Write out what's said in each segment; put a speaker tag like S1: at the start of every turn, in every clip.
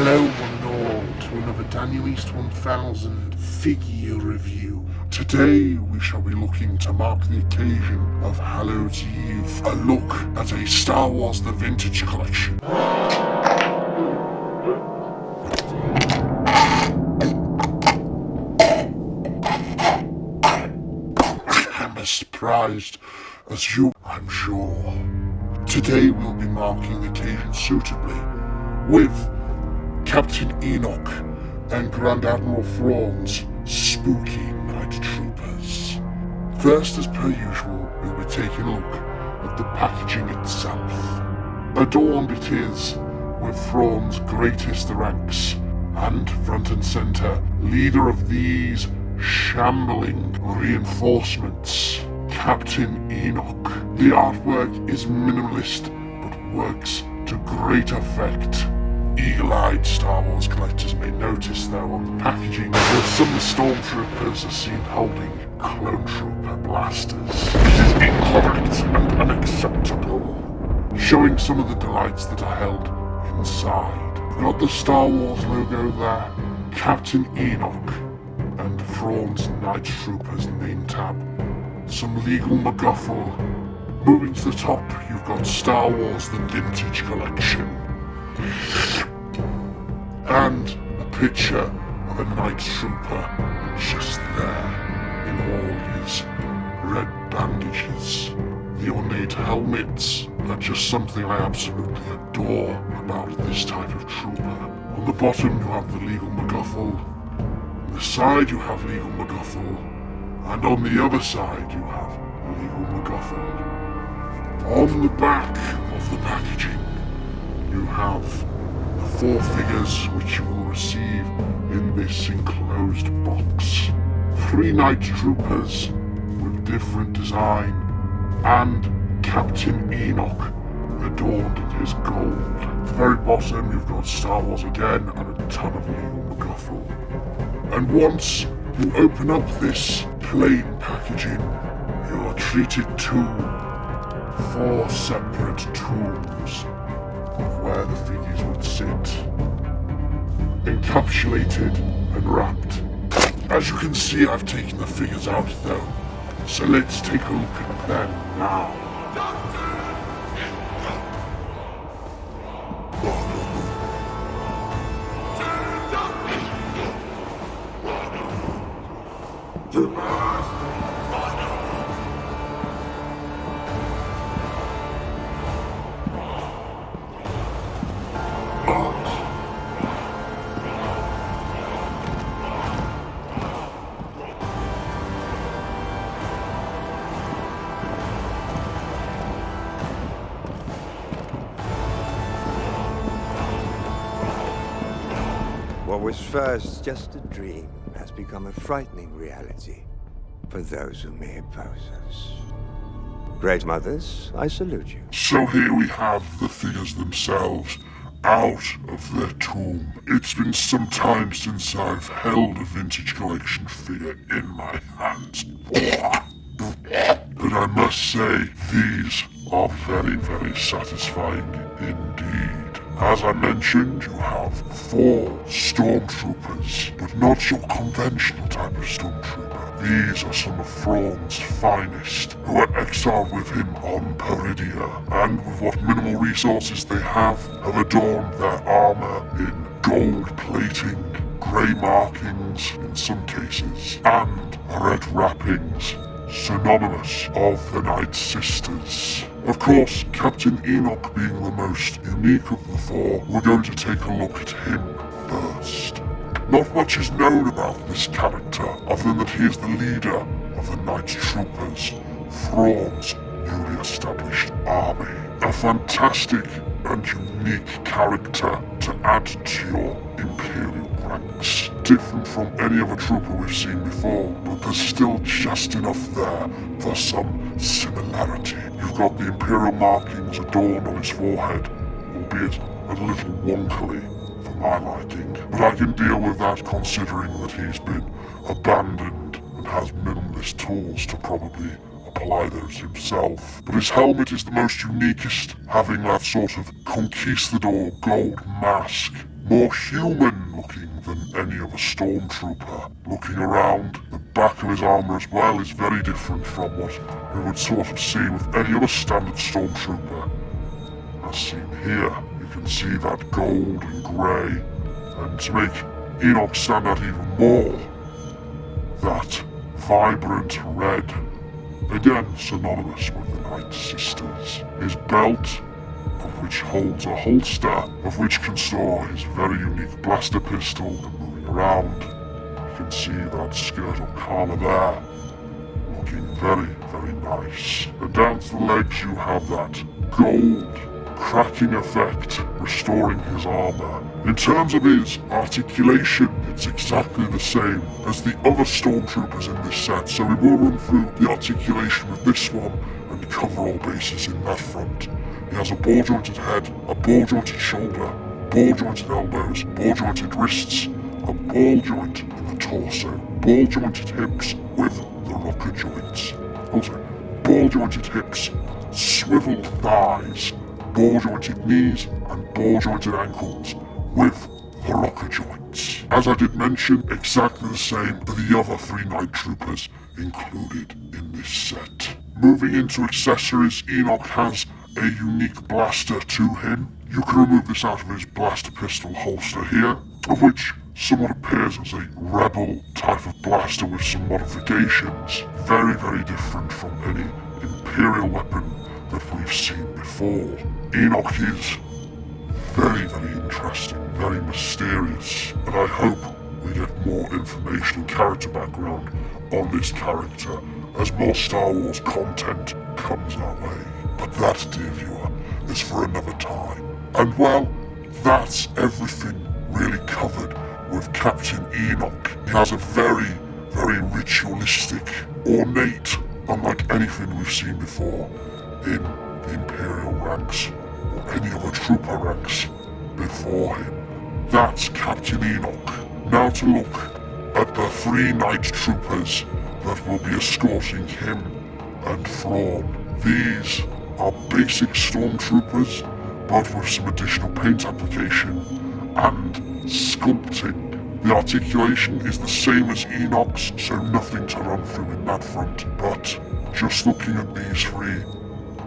S1: Hello one and all to another Daniel East 1000 figure review. Today we shall be looking to mark the occasion of Hallow's Eve, a look at a Star Wars The Vintage Collection. I'm as surprised as you, I'm sure. Today we'll be marking the occasion suitably with Captain Enoch and Grand Admiral Thrawn's spooky night troopers. First, as per usual, we'll be taking a look at the packaging itself. Adorned it is with Thrawn's greatest ranks, and front and centre, leader of these shambling reinforcements, Captain Enoch. The artwork is minimalist, but works to great effect. Eagle-eyed Star Wars collectors may notice, though, on the packaging that some of the stormtroopers are seen holding clone trooper blasters. This is incorrect and unacceptable, showing some of the delights that are held inside. We've got the Star Wars logo there, Captain Enoch, and Thrawn's Night Troopers name tab, some legal MacGuffin. Moving to the top, you've got Star Wars The Vintage Collection, and a picture of a night trooper just there in all his red bandages. The ornate helmets are just something I absolutely adore about this type of trooper. On the bottom you have the legal MacGuffin, on the side you have legal MacGuffin, and on the other side you have legal MacGuffin. On the back of the packaging you have the 4 figures which you will receive in this enclosed box. 3 night troopers with different design, and Captain Enoch adorned in his gold. At the very bottom you've got Star Wars again and a ton of legal MacGuffin. And once you open up this plain packaging, you are treated to 4 separate tombs of where the figures would sit, encapsulated and wrapped. As you can see, I've taken the figures out though, so let's take a look at them now.
S2: What was first just a dream has become a frightening reality for those who may oppose us. Great mothers, I salute you.
S1: So here we have the figures themselves, out of their tomb. It's been some time since I've held a vintage collection figure in my hands. But I must say, these are very, very satisfying indeed. As I mentioned, you have 4 stormtroopers, but not your conventional type of stormtrooper. These are some of Thrawn's finest, who are exiled with him on Peridia, and with what minimal resources they have adorned their armor in gold plating, grey markings in some cases, and red wrappings, synonymous of the Night Sisters. Of course, Captain Enoch being the most unique of the 4, we're going to take a look at him first. Not much is known about this character, other than that he is the leader of the Night Troopers, Thrawn's newly established army. A fantastic and unique character to add to your Imperial ranks. Different from any other trooper we've seen before, but there's still just enough there for some similarity. You've got the Imperial markings adorned on his forehead, albeit a little wonkily for my liking, but I can deal with that considering that he's been abandoned and has minimalist tools to probably apply those himself. But his helmet is the most uniquest, having that sort of conquistador gold mask more human looking than any other stormtrooper. Looking around, the back of his armour as well is very different from what we would sort of see with any other standard stormtrooper. As seen here, you can see that gold and grey, and to make Enoch stand out even more, that vibrant red, again synonymous with the Night Sisters. His belt, of which holds a holster, of which can store his very unique blaster pistol, and moving around, you can see that skirt of Kana there, looking very, very nice. And down to the legs you have that gold cracking effect, restoring his armor. In terms of his articulation, it's exactly the same as the other stormtroopers in this set, so we will run through the articulation with this one and cover all bases in that front. He has a ball-jointed head, a ball-jointed shoulder, ball-jointed elbows, ball-jointed wrists, a ball joint in the torso, ball-jointed hips with the rocker joints. Also, ball-jointed hips, swiveled thighs, ball-jointed knees, and ball-jointed ankles with the rocker joints. As I did mention, exactly the same for the other 3 Night Troopers included in this set. Moving into accessories, Enoch has a unique blaster to him. You can remove this out of his blaster pistol holster here, of which somewhat appears as a rebel type of blaster with some modifications. Very, very different from any Imperial weapon that we've seen before. Enoch is very, very interesting, very mysterious, and I hope we get more information and character background on this character as more Star Wars content comes our way. But that, dear viewer, is for another time. And well, that's everything really covered with Captain Enoch. He has a very, very ritualistic, ornate, unlike anything we've seen before in the Imperial ranks or any other trooper ranks before him. That's Captain Enoch. Now to look at the 3 Night Troopers that will be escorting him and Thrawn. These are basic stormtroopers, but with some additional paint application and sculpting. The articulation is the same as Enoch's, so nothing to run through in that front, but just looking at these 3,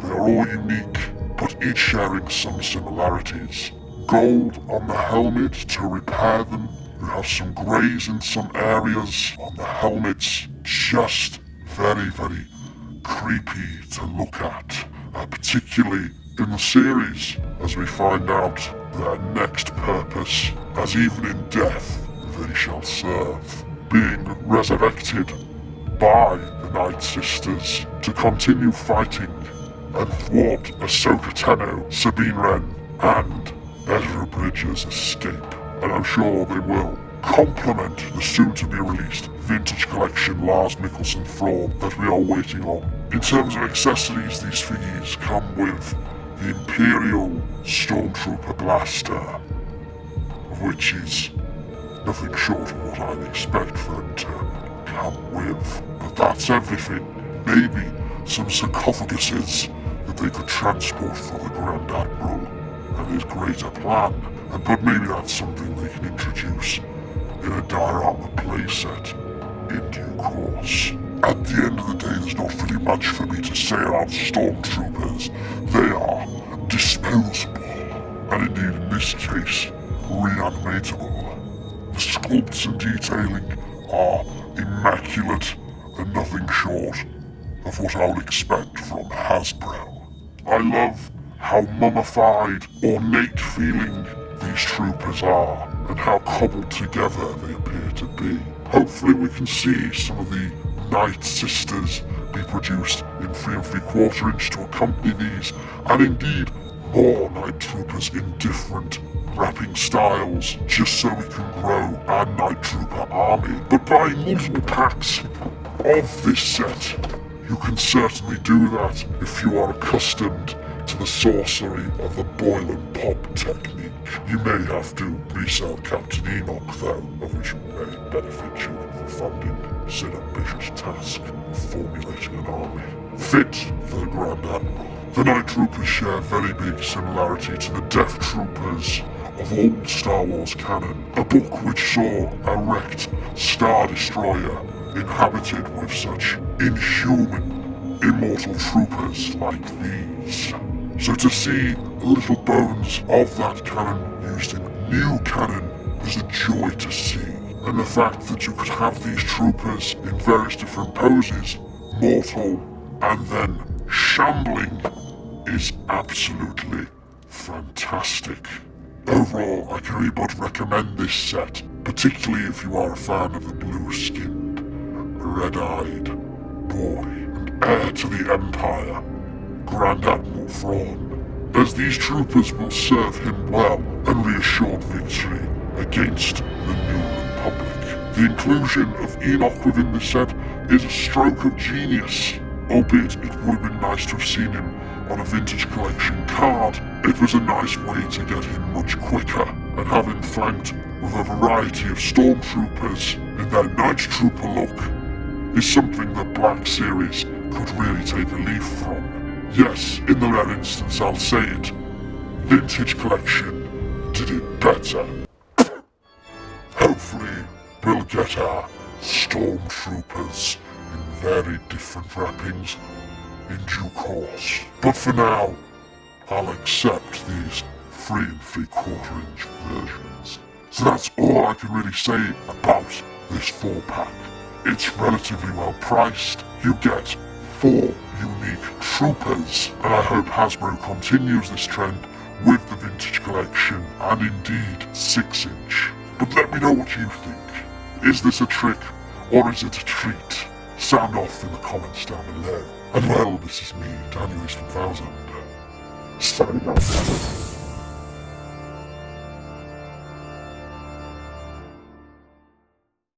S1: they are all unique, but each sharing some similarities. Gold on the helmet to repair them. We have some greys in some areas on the helmets, just very, very creepy to look at, particularly in the series, as we find out their next purpose, as even in death they shall serve, being resurrected by the Night Sisters to continue fighting and thwart Ahsoka Tano, Sabine Wren, and Ezra Bridger's escape. And I'm sure they will complement the soon-to-be-released vintage collection Lars Mikkelsen Thrawn that we are waiting on. In terms of accessories, these figures come with the Imperial Stormtrooper blaster, of which is nothing short of what I'd expect for them to come with. But that's everything. Maybe some sarcophaguses that they could transport for the Grand Admiral and his greater plan. But maybe that's something they can introduce in a diorama playset in due course. At the end of the day, there's not really much for me to say about stormtroopers. They are disposable, and indeed in this case, reanimatable. The sculpts and detailing are immaculate and nothing short of what I would expect from Hasbro. I love how mummified, ornate feeling these troopers are, and how cobbled together they appear to be. Hopefully we can see some of the Night Sisters be produced in 3 3/4 inch to accompany these, and indeed more Night Troopers in different wrapping styles, just so we can grow our Night Trooper army. But buying multiple packs of this set, you can certainly do that if you are accustomed to the sorcery of the boil and pop technique. You may have to resell Captain Enoch though, of which may benefit you for funding said ambitious task of formulating an army fit for the Grand Admiral. The Night Troopers share very big similarity to the Death Troopers of old Star Wars canon, a book which saw a wrecked Star Destroyer inhabited with such inhuman, immortal troopers like these. So to see little bones of that canon used in new canon was a joy to see. And the fact that you could have these troopers in various different poses, mortal and then shambling, is absolutely fantastic. Overall, I can really but recommend this set, particularly if you are a fan of the blue-skinned, red-eyed boy and heir to the Empire, Grand Admiral Thrawn, as these troopers will serve him well and reassured victory against the New Republic. The inclusion of Enoch within this set is a stroke of genius, albeit it would have been nice to have seen him on a vintage collection card. It was a nice way to get him much quicker, and have him flanked with a variety of stormtroopers in their Night Trooper look is something the Black Series could really take a leaf from. Yes, in the rare instance I'll say it, vintage collection did it better. Hopefully we'll get our stormtroopers in very different wrappings in due course. But for now, I'll accept these 3 3/4-inch versions. So that's all I can really say about this 4-pack. It's relatively well priced. You get 4 unique troopers, and I hope Hasbro continues this trend with the vintage collection and indeed 6-inch. But let me know what you think. Is this a trick or is it a treat? Sound off in the comments down below. And well, this is me, Daniel from 1000, signing off.